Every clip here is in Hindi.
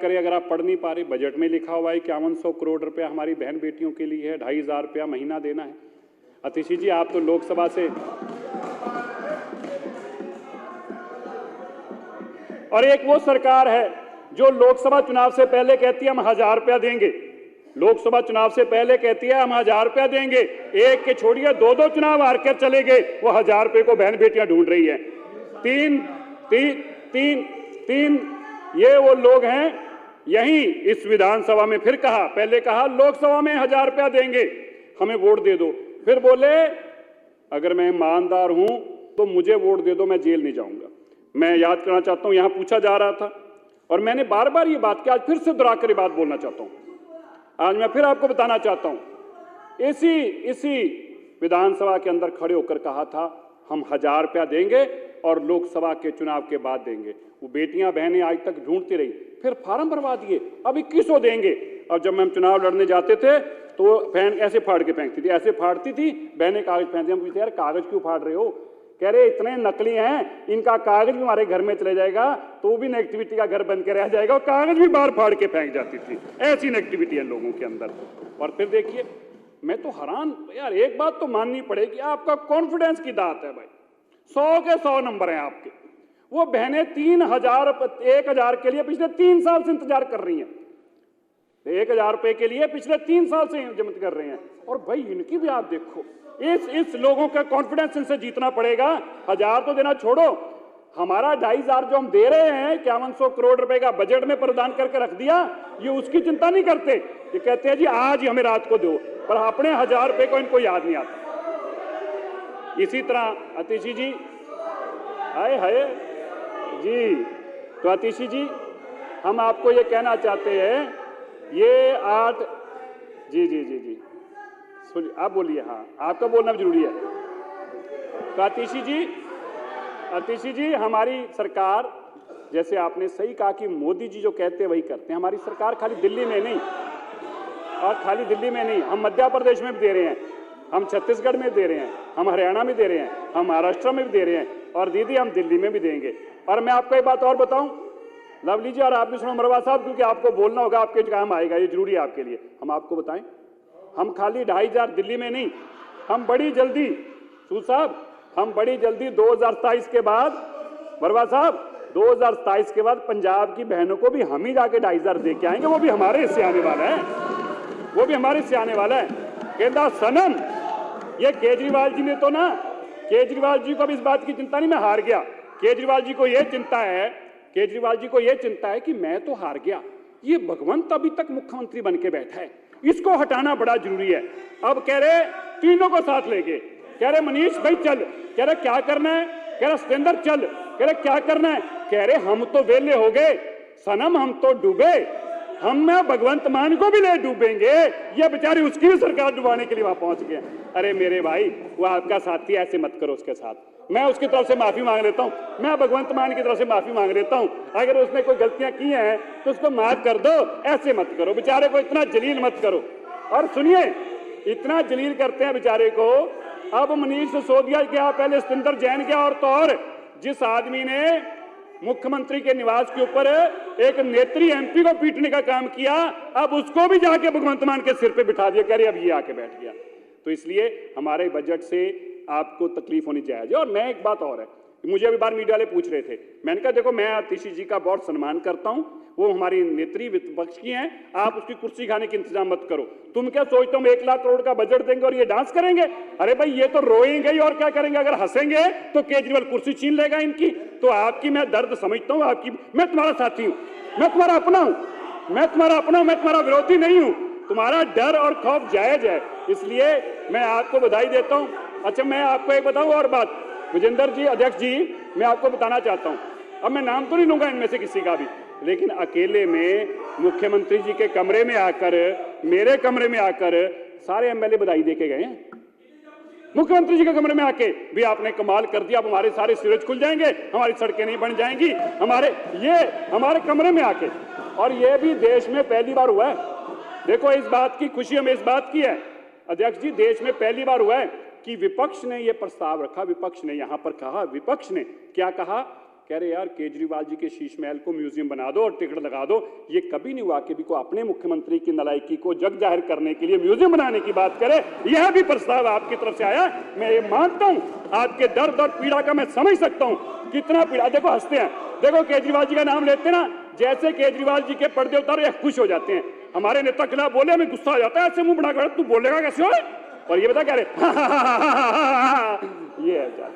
करें, अगर आप पढ़ नहीं पा रहे, बजट में लिखा हुआ है 5100 करोड़ रुपया हमारी बहन बेटियों के लिए है, 2500 रुपया महीना देना है। अतिशी जी, आप तो लोकसभा से, और एक वो सरकार है जो लोकसभा चुनाव से पहले कहती है हम 1000 रुपया देंगे, लोकसभा चुनाव से पहले कहती है हम 1000 रुपया देंगे, एक के छोड़िए 2-2 चुनाव हार कर चले गए, वो 1000 रुपये को बहन बेटियां ढूंढ रही है। तीन ये वो लोग हैं। यही इस विधानसभा में फिर कहा, पहले कहा लोकसभा में 1000 रुपया देंगे, हमें वोट दे दो, फिर बोले अगर मैं ईमानदार हूं तो मुझे वोट दे दो, मैं जेल नहीं जाऊंगा। मैं याद करना चाहता हूं, यहां पूछा जा रहा था और मैंने बार बार ये बात की, आज फिर से दोहरा कर ये बात बोलना चाहता हूं। आज मैं फिर आपको बताना चाहता हूं, इसी विधानसभा के अंदर खड़े होकर कहा था हम 1000 रुपया देंगे और लोकसभा के चुनाव के बाद देंगे। वो बेटियां बहनें आज तक ढूंढती रही, फिर फार्म भरवा दिए, अब 2100 देंगे। और जब हम चुनाव लड़ने जाते थे तो बहन ऐसे फाड़ के फेंकती थी, ऐसे फाड़ती थी, बहनें कागज फेंकती। हम पूछते यार कागज क्यों फाड़ रहे हो? कह रहे इतने नकली हैं, इनका कागज भी हमारे घर में चले जाएगा तो वो भी नेगेटिविटी का घर बन के रह जाएगा, और कागज भी बाहर फाड़ के फेंक जाती थी। ऐसी नेगेटिविटी है लोगों के अंदर। और फिर देखिए, मैं तो हैरान यार, एक बात तो माननी पड़ेगी, आपका कॉन्फिडेंस की दात है भाई, 100 के 100 नंबर हैं आपके। वो बहनें 1000 के लिए पिछले 3 साल से इंतजार कर रही हैं, 1000 रुपए के लिए पिछले 3 साल से जमा कर रहे हैं। और भाई इनकी भी आप देखो, इस लोगों का कॉन्फिडेंस इनसे जीतना पड़ेगा। 1000 तो देना छोड़ो, हमारा 2500 जो हम दे रहे हैं, 5100 करोड़ रुपए का बजट में प्रदान करके रख दिया, ये उसकी चिंता नहीं करते। ये कहते हैं जी आज ही हमें रात को दो, पर अपने 1000 रुपए को इनको याद नहीं आता। इसी तरह अतिशी जी, हाय हाय जी, तो अतिशी जी हम आपको ये कहना चाहते हैं, ये 8 जी जी जी जी सुनिए, आप बोलिए। हाँ, आपका बोलना भी जरूरी है। तो अतिशी जी हमारी सरकार, जैसे आपने सही कहा कि मोदी जी जो कहते हैं वही करते हैं। हमारी सरकार खाली दिल्ली में नहीं, और खाली दिल्ली में नहीं, हम मध्य प्रदेश में भी दे रहे हैं, हम छत्तीसगढ़ में दे रहे हैं, हम हरियाणा में दे रहे हैं, हम महाराष्ट्र में भी दे रहे हैं, और दीदी हम दिल्ली में भी देंगे। और मैं आपको एक बात और बताऊं लवली जी, और आप भी सुनो मरवा साहब, क्योंकि आपको बोलना होगा, आपके काम आएगा, ये जरूरी है आपके लिए। हम आपको बताएं, हम खाली 2500 दिल्ली में नहीं, हम बड़ी जल्दी, सूद साहब, हम बड़ी जल्दी 2027 के बाद, मरवा साहब 2027 के बाद पंजाब की बहनों को भी हम ही जाके 2500 दे के आएंगे। वो भी हमारे हिस्से आने वाला है, वो भी हमारे हिस्से आने वाला है। कहता सनम, ये केजरीवाल जी ने तो ना, केजरीवाल जी को भी इस बात की चिंता नहीं मैं हार गया, केजरीवाल जी को यह चिंता है, केजरीवाल जी को यह चिंता है कि मैं तो हार गया, ये भगवंत अभी तक मुख्यमंत्री बन के बैठा है, इसको हटाना बड़ा जरूरी है। अब कह रहे तीनों को साथ लेके, कह रहे मनीष भाई चल, कह रहे क्या करना है, कह रहे सतेंद्र चल, कह रहे क्या करना है, कह रहे हम तो वेले हो गए सनम, हम तो डूबे, हम भगवंत मान को भी ले डूबेंगे। ये बेचारे उसकी भी सरकार डुबाने के लिए वहां पहुंच गए। अरे मेरे भाई, वो आपका साथी, ऐसे मत करो उसके साथ। मैं उसकी तरफ से माफी मांग लेता हूं, मैं भगवंत मान की तरफ से माफी मांग लेता हूं। अगर उसने कोई गलतियां की हैं तो उसको माफ कर दो, ऐसे मत करो, बेचारे को इतना जलील मत करो। और सुनिए, इतना जलील करते हैं बेचारे को। अब मनीष सिसोदिया गया, पहले सतेंद्र जैन गया, और तो और जिस आदमी ने मुख्यमंत्री के निवास के ऊपर एक नेत्री एमपी को पीटने का काम किया, अब उसको भी जाके भगवंत मान के सिर पे बिठा दिया, कह रहे अब ये आके बैठ गया। तो इसलिए हमारे बजट से आपको तकलीफ होनी चाहिए। और मैं एक बात और है, मुझे अभी बार मीडिया वाले पूछ रहे थे, मैंने कहा देखो मैं अतिशी जी का बहुत सम्मान करता हूं, वो हमारी नेत्री विपक्ष की हैं, आप उसकी कुर्सी खाने के इंतजाम मत करो। तुम क्या सोचते हो 1 लाख करोड़ का बजट देंगे और ये डांस करेंगे? अरे भाई ये तो रोएंगे ही, और क्या करेंगे? अगर हंसेंगे तो केजरीवाल कुर्सी छीन लेगा इनकी। तो आपकी मैं दर्द समझता हूं, आपकी, मैं तुम्हारा साथी हूं, मैं तुम्हारा अपना हूं, मैं तुम्हारा विरोधी नहीं हूं। तुम्हारा डर और खौफ जायज है, इसलिए मैं आपको बधाई देता हूं। अच्छा, मैं आपको एक बताऊं और बात, विजेंद्र जी, अध्यक्ष जी, मैं आपको बताना चाहता हूं, अब मैं नाम तो नहीं लूंगा इनमें से किसी का भी, लेकिन अकेले में मुख्यमंत्री जी के कमरे में आकर, मेरे कमरे में आकर सारे एमएलए बधाई देके गए हैं। मुख्यमंत्री जी के कमरे में आके भी आपने कमाल कर दिया, अब हमारे सारे सूरज खुल जाएंगे, हमारी सड़कें नहीं बन जाएंगी, हमारे कमरे में आके। और ये भी देश में पहली बार हुआ है। देखो, इस बात की खुशी हमें इस बात की है अध्यक्ष जी, देश में पहली बार हुआ है कि विपक्ष ने यह प्रस्ताव रखा, विपक्ष ने यहां पर कहा, विपक्ष ने क्या कहा कह रहे यार केजरीवाल जी के शीश महल को म्यूजियम बना दो और टिकट लगा दो। ये कभी नहीं हुआ कि भी को अपने मुख्यमंत्री की नलायकी को जग जाहिर करने के लिए म्यूजियम बनाने की बात करे। यह भी प्रस्ताव आपकी तरफ से आया। मैं ये मानता हूं आपके दर्द और पीड़ा का मैं समझ सकता हूं, कितना पीड़ा। देखो हंसते हैं, देखो केजरीवाल जी का नाम लेते हैं ना, जैसे केजरीवाल जी के पर्दे उतारे या खुश हो जाते हैं। हमारे नेता खिलाफ बोले हमें गुस्सा आ जाता है, ऐसे मुंह बना कर तू बोलेगा कैसे हो, और ये बता क्या रहे ये है।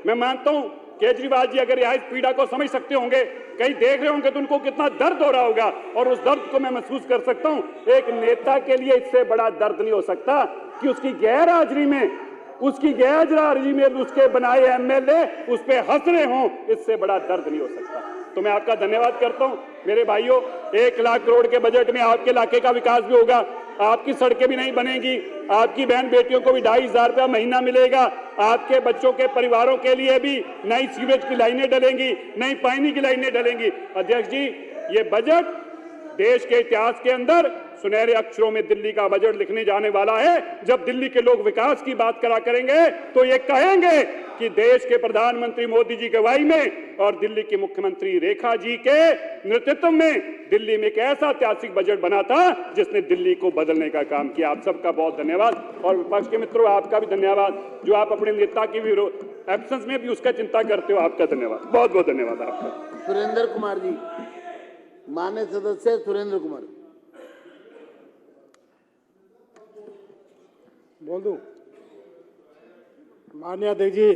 मैं मानता हूं केजरीवाल जी अगर यह पीड़ा को समझ सकते होंगे, कहीं देख रहे होंगे तो उनको कितना दर्द हो रहा होगा, और उस दर्द को मैं महसूस कर सकता हूं। एक नेता के लिए इससे बड़ा दर्द नहीं हो सकता कि उसकी गैर हाजिरी में उसके बनाए एमएलए उस पे हंस रहे हों, इससे बड़ा दर्द नहीं हो सकता। तो मैं आपका धन्यवाद करता हूं मेरे भाइयों। 1 लाख करोड़ के बजट में आपके इलाके का विकास भी होगा, आपकी सड़कें भी नहीं बनेंगी, आपकी बहन बेटियों को भी 2,500 रुपया महीना मिलेगा, आपके बच्चों के परिवारों के लिए भी नई सीवेज की लाइनें डलेंगी, नई पानी की लाइनें डलेंगी। अध्यक्ष जी, ये बजट देश के इतिहास के अंदर सुनहरे अक्षरों में दिल्ली का बजट लिखने जाने वाला है। जब दिल्ली के लोग विकास की बात करा करेंगे तो ये कहेंगे कि देश के प्रधानमंत्री मोदी जी की अगुवाई में और दिल्ली की मुख्यमंत्री रेखा जी के नेतृत्व में दिल्ली में एक ऐसा ऐतिहासिक बजट बना था जिसने दिल्ली को बदलने का काम किया। आप सबका बहुत धन्यवाद, और विपक्ष के मित्रों आपका भी धन्यवाद जो आप अपने नेता की भी एब्सेंस में भी उसका चिंता करते हो। आपका धन्यवाद, बहुत बहुत धन्यवाद आपका। सुरेंद्र कुमार जी, माननीय सदस्य सुरेंद्र कुमार। बोल दूं? माननीय अध्यक्ष जी,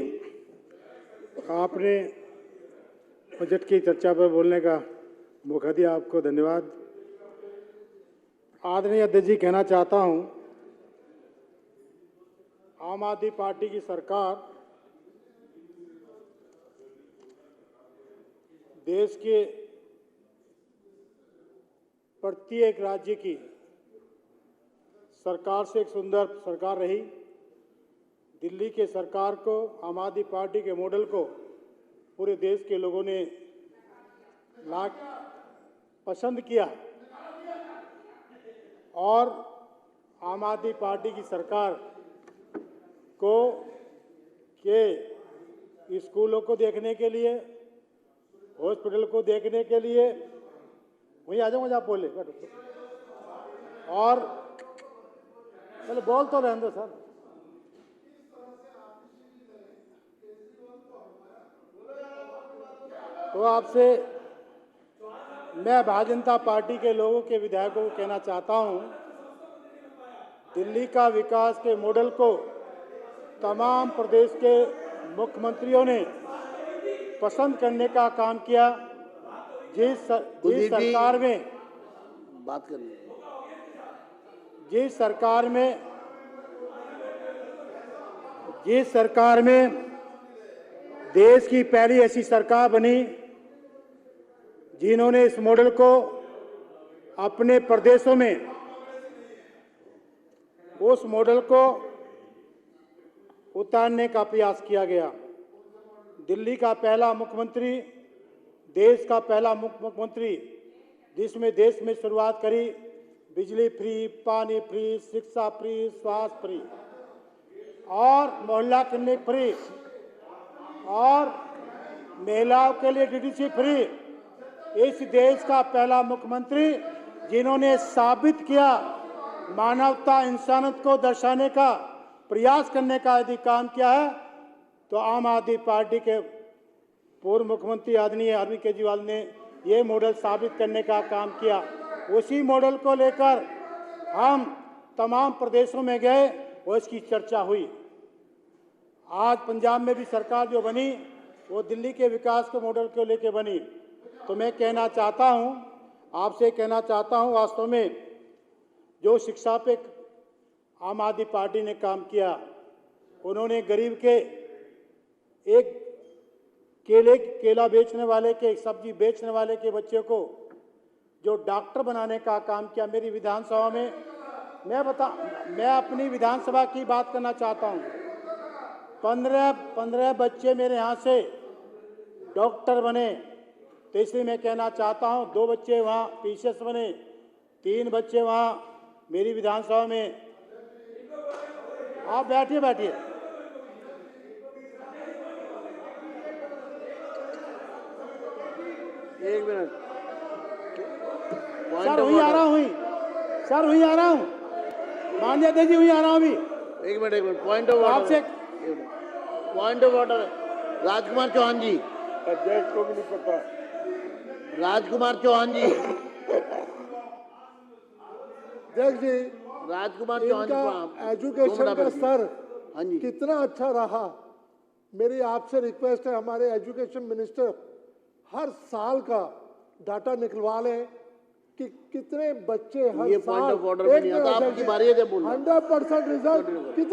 आपने बजट की चर्चा पर बोलने का मौका दिया, आपको धन्यवाद। आदरणीय अध्यक्ष जी, कहना चाहता हूं, आम आदमी पार्टी की सरकार देश के प्रत्येक राज्य की सरकार से एक सुंदर सरकार रही। दिल्ली के सरकार को, आम आदमी पार्टी के मॉडल को पूरे देश के लोगों ने लाख पसंद किया, और आम आदमी पार्टी की सरकार को के स्कूलों को देखने के लिए, हॉस्पिटल को देखने के लिए, वहीं आ जाऊंगा आप बोले, और चलो बोल तो रहने दो सर। तो आपसे मैं भारतीय जनता पार्टी के लोगों के विधायकों को कहना चाहता हूं, दिल्ली का विकास के मॉडल को तमाम प्रदेश के मुख्यमंत्रियों ने पसंद करने का काम किया। जिस सरकार में बात करनी, जिस सरकार में देश की पहली ऐसी सरकार बनी जिन्होंने इस मॉडल को अपने प्रदेशों में, उस मॉडल को उतारने का प्रयास किया गया। दिल्ली का पहला मुख्यमंत्री, देश का पहला मुख्यमंत्री जिसमें देश में शुरुआत करी, बिजली फ्री, पानी फ्री, शिक्षा फ्री, स्वास्थ्य फ्री और मोहल्ला क्लिनिक फ्री, और महिलाओं के लिए डीडीसी फ्री। इस देश का पहला मुख्यमंत्री जिन्होंने साबित किया मानवता, इंसानियत को दर्शाने का प्रयास करने का यदि काम किया है तो आम आदमी पार्टी के पूर्व मुख्यमंत्री आदरणीय अरविंद केजरीवाल ने ये मॉडल साबित करने का काम किया। उसी मॉडल को लेकर हम तमाम प्रदेशों में गए और इसकी चर्चा हुई। आज पंजाब में भी सरकार जो बनी वो दिल्ली के विकास के मॉडल को लेकर बनी। तो मैं कहना चाहता हूं, आपसे कहना चाहता हूं, वास्तव में जो शिक्षा पे आम आदमी पार्टी ने काम किया, उन्होंने गरीब के एक केला बेचने वाले के, सब्जी बेचने वाले के बच्चे को जो डॉक्टर बनाने का काम किया। मेरी विधानसभा में मैं अपनी विधानसभा की बात करना चाहता हूं। 15 बच्चे मेरे यहाँ से डॉक्टर बने। तो इसलिए मैं कहना चाहता हूं, 2 बच्चे वहाँ पीसीएस बने, 3 बच्चे वहाँ मेरी विधानसभा में। आप बैठिए। एक मिनट। सर वहीं आ रहा हूँ, सर वहीं आ रहा हूँ, मान्य अध्यक्ष जी वहीं आ रहा हूँ अभी। एक मिनट पॉइंट ऑफ ऑर्डर आपसे पॉइंट ऑफ ऑर्डर राजकुमार चौहान जी। अध्यक्ष को भी नहीं पता। राजकुमार चौहान जी। अध्यक्ष जी, राजकुमार चौहान जी इनका एजुकेशन का स्तर हाँ जी कितना अच्छा रहा। मेरी आपसे रिक्वेस्ट है, हमारे एजुकेशन मिनिस्टर हर साल का डाटा निकलवा लें कि कितने बच्चे हर ये साल point of order में नहीं आता, आपकी बारी है जब बोलना। 100% रिजल्ट कितने